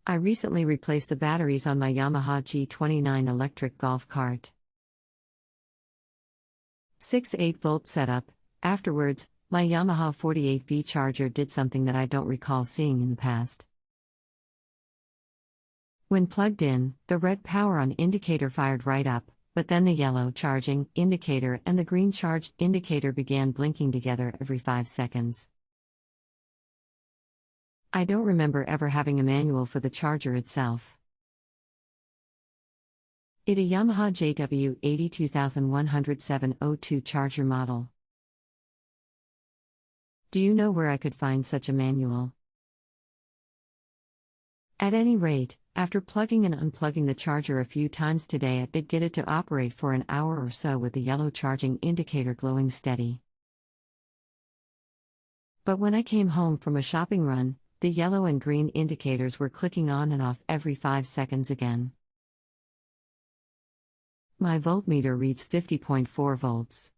I recently replaced the batteries on my Yamaha G29 electric golf cart. 6 8-volt setup. Afterwards, my Yamaha 48V charger did something that I don't recall seeing in the past. When plugged in, the red power on indicator fired right up, but then the yellow charging indicator and the green charge indicator began blinking together every 5 seconds. I don't remember ever having a manual for the charger itself. It a Yamaha JW-82107-02 charger model. Do you know where I could find such a manual? At any rate, after plugging and unplugging the charger a few times today, I did get it to operate for an hour or so with the yellow charging indicator glowing steady. But when I came home from a shopping run, the yellow and green indicators were clicking on and off every 5 seconds again. My voltmeter reads 50.4 volts.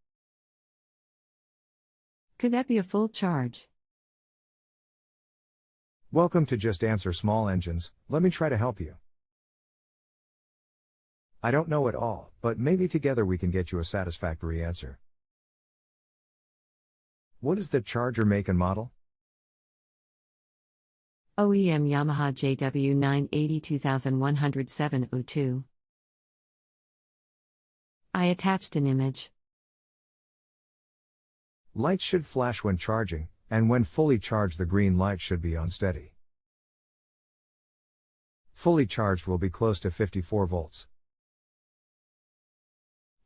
Could that be a full charge? Welcome to Just Answer Small Engines. Let me try to help you. I don't know it all, but maybe together we can get you a satisfactory answer. What is the charger make and model? OEM Yamaha JW-82107-02. I attached an image. Lights should flash when charging, and when fully charged the green light should be on steady. Fully charged will be close to 54 volts.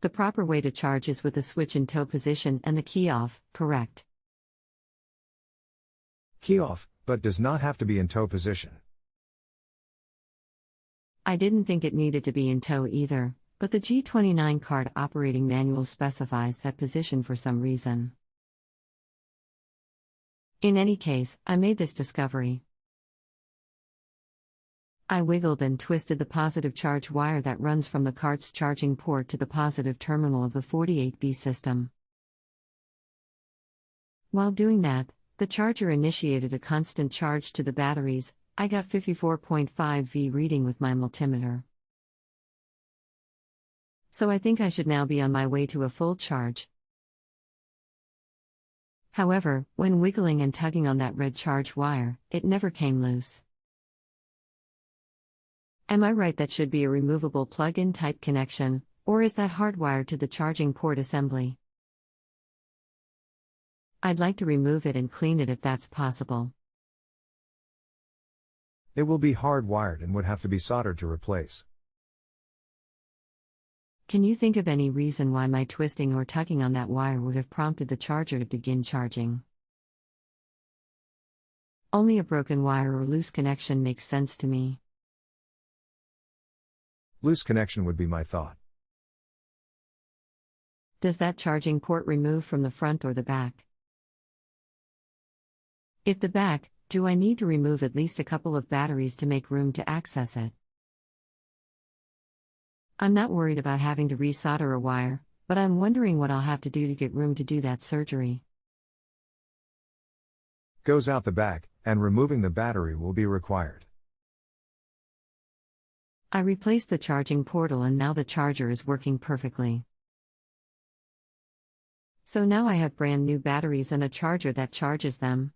The proper way to charge is with the switch in tow position and the key off, correct? Key off, but does not have to be in tow position. I didn't think it needed to be in tow either, but the G29 cart operating manual specifies that position for some reason. In any case, I made this discovery. I wiggled and twisted the positive charge wire that runs from the cart's charging port to the positive terminal of the 48V system. While doing that, the charger initiated a constant charge to the batteries. I got 54.5 V reading with my multimeter. So I think I should now be on my way to a full charge. However, when wiggling and tugging on that red charge wire, it never came loose. Am I right that should be a removable plug-in type connection, or is that hardwired to the charging port assembly? I'd like to remove it and clean it if that's possible. It will be hardwired and would have to be soldered to replace. Can you think of any reason why my twisting or tugging on that wire would have prompted the charger to begin charging? Only a broken wire or loose connection makes sense to me. Loose connection would be my thought. Does that charging port remove from the front or the back? If the back, do I need to remove at least a couple of batteries to make room to access it? I'm not worried about having to resolder a wire, but I'm wondering what I'll have to do to get room to do that surgery. Goes out the back, and removing the battery will be required. I replaced the charging portal and now the charger is working perfectly. So now I have brand new batteries and a charger that charges them.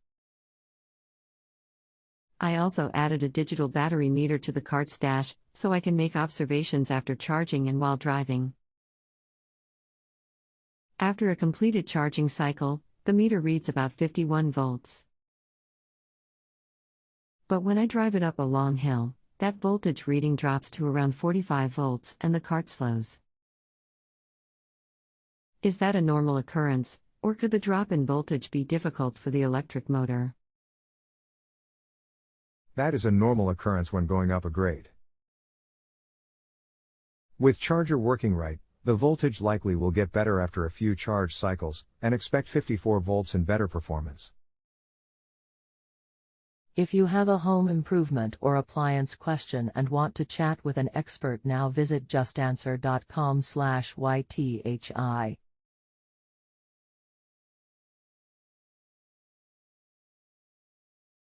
I also added a digital battery meter to the cart's dash, so I can make observations after charging and while driving. After a completed charging cycle, the meter reads about 51 volts. But when I drive it up a long hill, that voltage reading drops to around 45 volts and the cart slows. Is that a normal occurrence, or could the drop in voltage be difficult for the electric motor? That is a normal occurrence when going up a grade. With charger working right, the voltage likely will get better after a few charge cycles, and expect 54 volts and better performance. If you have a home improvement or appliance question and want to chat with an expert, now visit justanswer.com/ythi.